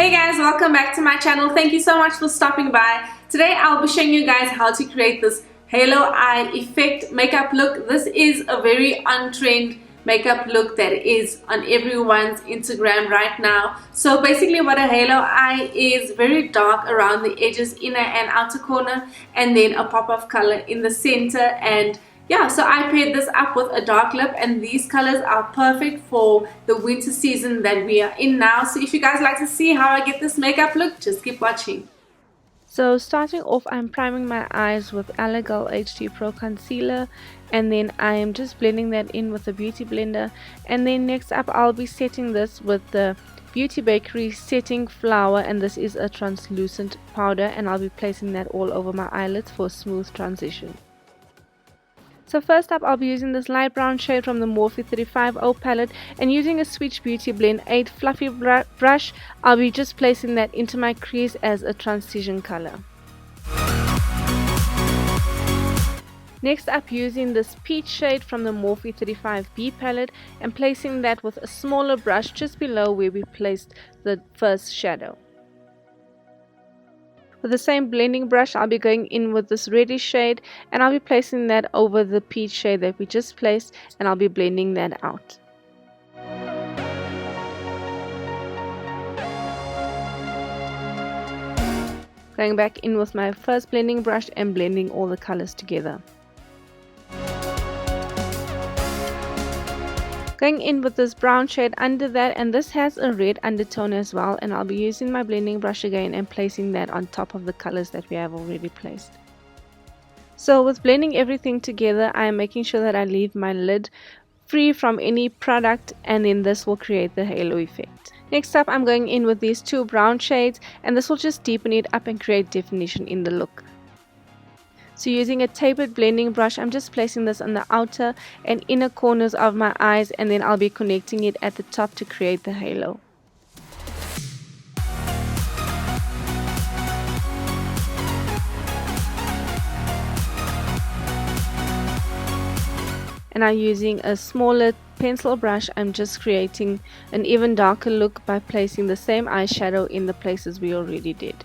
Hey guys, welcome back to my channel. Thank you so much for stopping by. Today I'll be showing you guys how to create this halo eye effect makeup look. This is a very on-trend makeup look that is on everyone's Instagram right now. So basically what a halo eye is, very dark around the edges, inner and outer corner, and then a pop of color in the center. And yeah, so I paired this up with a dark lip, and these colors are perfect for the winter season that we are in now. So if you guys like to see how I get this makeup look, just keep watching. So starting off, I'm priming my eyes with Gilded HD Pro Concealer, and then I am just blending that in with a beauty blender. And then next up, I'll be setting this with the Beauty Bakery Setting Flower, and this is a translucent powder, and I'll be placing that all over my eyelids for a smooth transition. So first up, I'll be using this light brown shade from the Morphe 35O palette, and using a Switch Beauty Blend 8 fluffy brush, I'll be just placing that into my crease as a transition color. Next up, using this peach shade from the Morphe 35B palette and placing that with a smaller brush just below where we placed the first shadow. With the same blending brush, I'll be going in with this reddish shade, and I'll be placing that over the peach shade that we just placed, and I'll be blending that out. Going back in with my first blending brush and blending all the colors together. Going in with this brown shade under that, and this has a red undertone as well, and I'll be using my blending brush again and placing that on top of the colors that we have already placed. So with blending everything together, I am making sure that I leave my lid free from any product, and then this will create the halo effect. Next up, I'm going in with these two brown shades, and this will just deepen it up and create definition in the look. So using a tapered blending brush, I'm just placing this on the outer and inner corners of my eyes, and then I'll be connecting it at the top to create the halo. And now using a smaller pencil brush, I'm just creating an even darker look by placing the same eyeshadow in the places we already did.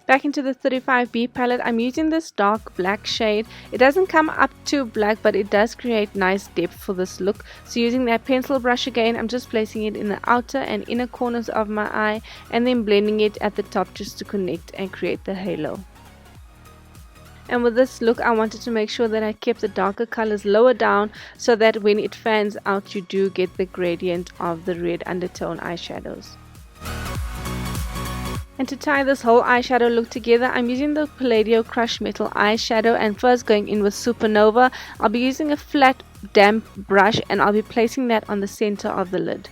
Back into the 35B palette, I'm using this dark black shade. It doesn't come up too black, but it does create nice depth for this look. So using that pencil brush again, I'm just placing it in the outer and inner corners of my eye, and then blending it at the top just to connect and create the halo. And with this look, I wanted to make sure that I kept the darker colors lower down so that when it fans out, you do get the gradient of the red undertone eyeshadows. And to tie this whole eyeshadow look together, I'm using the Palladio Crush Metal Eyeshadow, and first going in with Supernova. I'll be using a flat damp brush, and I'll be placing that on the center of the lid.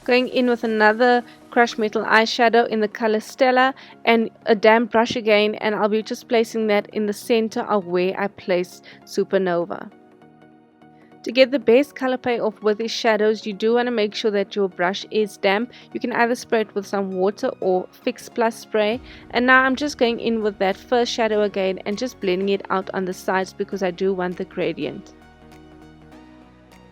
Going in with another Crush Metal Eyeshadow in the color Steller, and a damp brush again, and I'll be just placing that in the center of where I placed Supernova. To get the best color payoff with these shadows, you do want to make sure that your brush is damp. You can either spray it with some water or Fix Plus spray. And now I'm just going in with that first shadow again and just blending it out on the sides because I do want the gradient.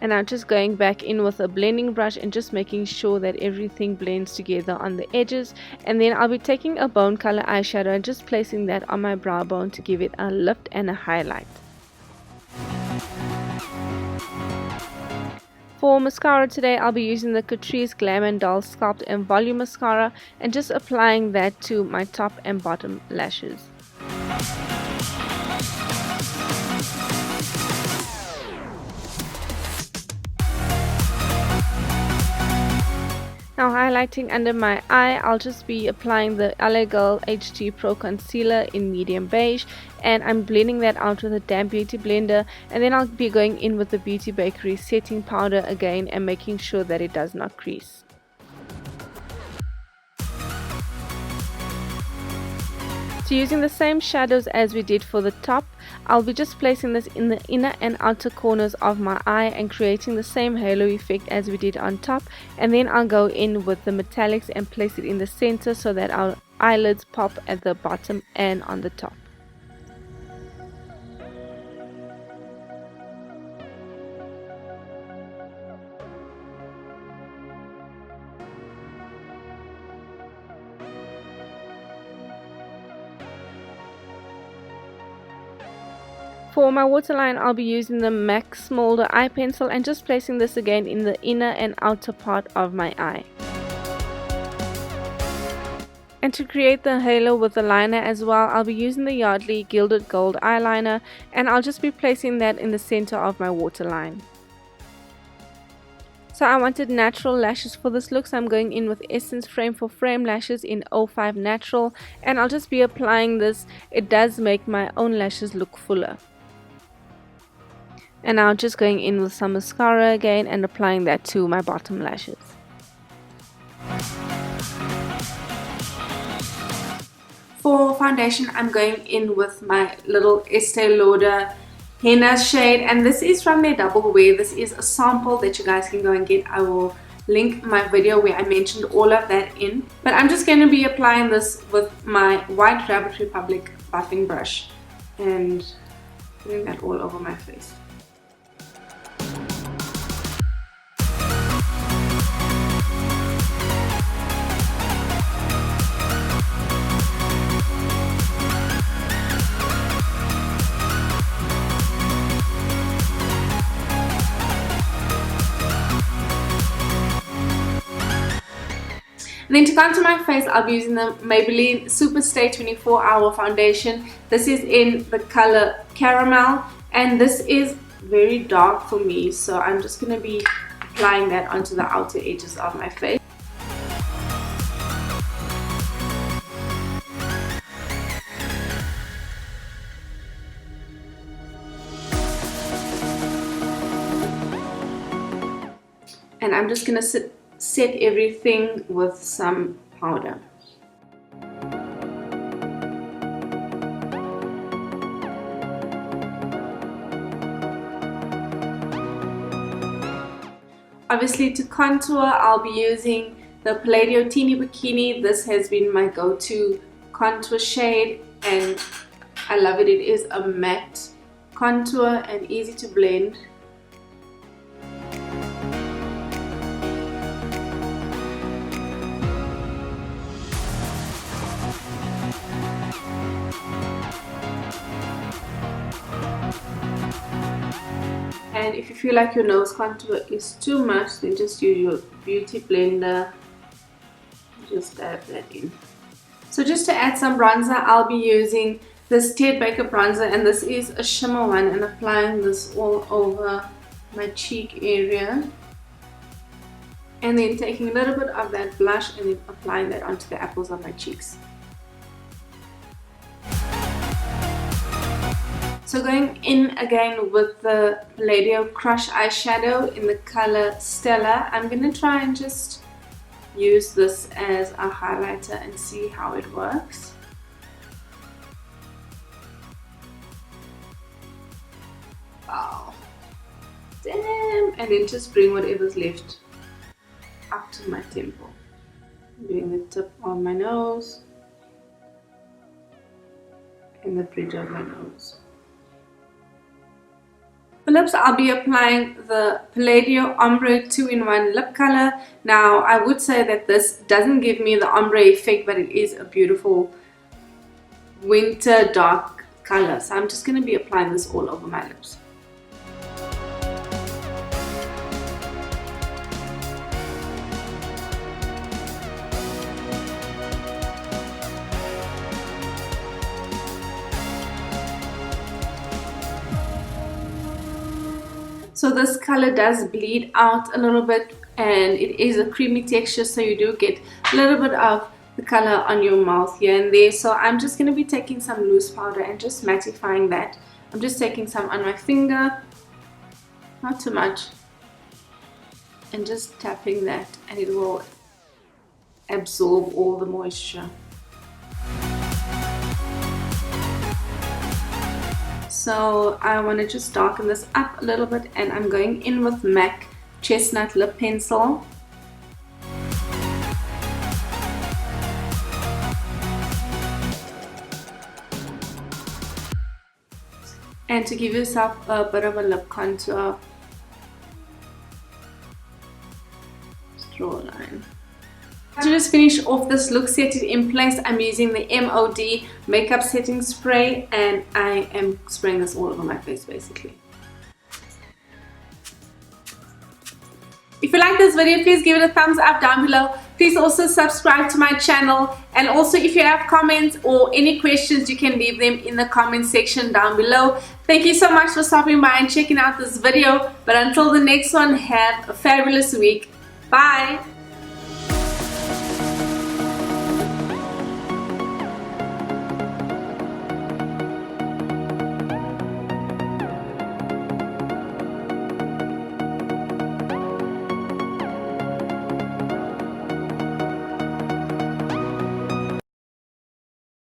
And I'm just going back in with a blending brush and just making sure that everything blends together on the edges. And then I'll be taking a bone color eyeshadow and just placing that on my brow bone to give it a lift and a highlight. For mascara today, I'll be using the Catrice Glam and Dull Sculpt and Volume Mascara, and just applying that to my top and bottom lashes. Now highlighting under my eye, I'll just be applying the Gilded HD Pro Concealer in medium beige, and I'm blending that out with a damp beauty blender, and then I'll be going in with the Beauty Bakery setting powder again and making sure that it does not crease. So using the same shadows as we did for the top, I'll be just placing this in the inner and outer corners of my eye and creating the same halo effect as we did on top, and then I'll go in with the metallics and place it in the center so that our eyelids pop at the bottom and on the top. For my waterline, I'll be using the MAC Smoulder eye pencil and just placing this again in the inner and outer part of my eye. And to create the halo with the liner as well, I'll be using the Yardley Gilded Gold eyeliner, and I'll just be placing that in the center of my waterline. So I wanted natural lashes for this look, so I'm going in with Essence Frame for Frame lashes in 05 Natural, and I'll just be applying this. It does make my own lashes look fuller. And now just going in with some mascara again and applying that to my bottom lashes. For foundation, I'm going in with my little Estee Lauder Henna shade, and this is from their Double Wear. This is a sample that you guys can go and get. I will link my video where I mentioned all of that in. But I'm just going to be applying this with my white Rabbit Republic buffing brush and putting that all over my face. And then to contour my face, I'll be using the Maybelline SuperStay 24-Hour Foundation. This is in the color Caramel, and this is very dark for me, so I'm just going to be applying that onto the outer edges of my face. And I'm just going to set everything with some powder. Obviously, to contour, I'll be using the Palladio Teeny Bikini. This has been my go-to contour shade, and I love it. It is a matte contour and easy to blend. And if you feel like your nose contour is too much, then just use your beauty blender. Just dab that in. So just to add some bronzer, I'll be using this Ted Baker bronzer, and this is a shimmer one, and applying this all over my cheek area. And then taking a little bit of that blush and then applying that onto the apples of my cheeks. So going in again with the Palladio Crush eyeshadow in the color Steller, I'm going to try and just use this as a highlighter and see how it works. Wow, damn! And then just bring whatever's left up to my temple. Doing the tip on my nose and the bridge of my nose. For lips, I'll be applying the Palladio Ombre 2-in-1 lip color. Now, I would say that this doesn't give me the ombre effect, but it is a beautiful winter dark color. So I'm just going to be applying this all over my lips. So this color does bleed out a little bit, and it is a creamy texture, so you do get a little bit of the color on your mouth here and there. So I'm just going to be taking some loose powder and just mattifying that. I'm just taking some on my finger, not too much, and just tapping that, and it will absorb all the moisture. So I want to just darken this up a little bit, and I'm going in with MAC Chestnut lip pencil. And to give yourself a bit of a lip contour, just draw a line. To just finish off this look, set it in place, I'm using the MOD makeup setting spray and I am spraying this all over my face basically. If you like this video, please give it a thumbs up down below. Please also subscribe to my channel, and also if you have comments or any questions, you can leave them in the comment section down below. Thank you so much for stopping by and checking out this video, but until the next one, have a fabulous week. Bye!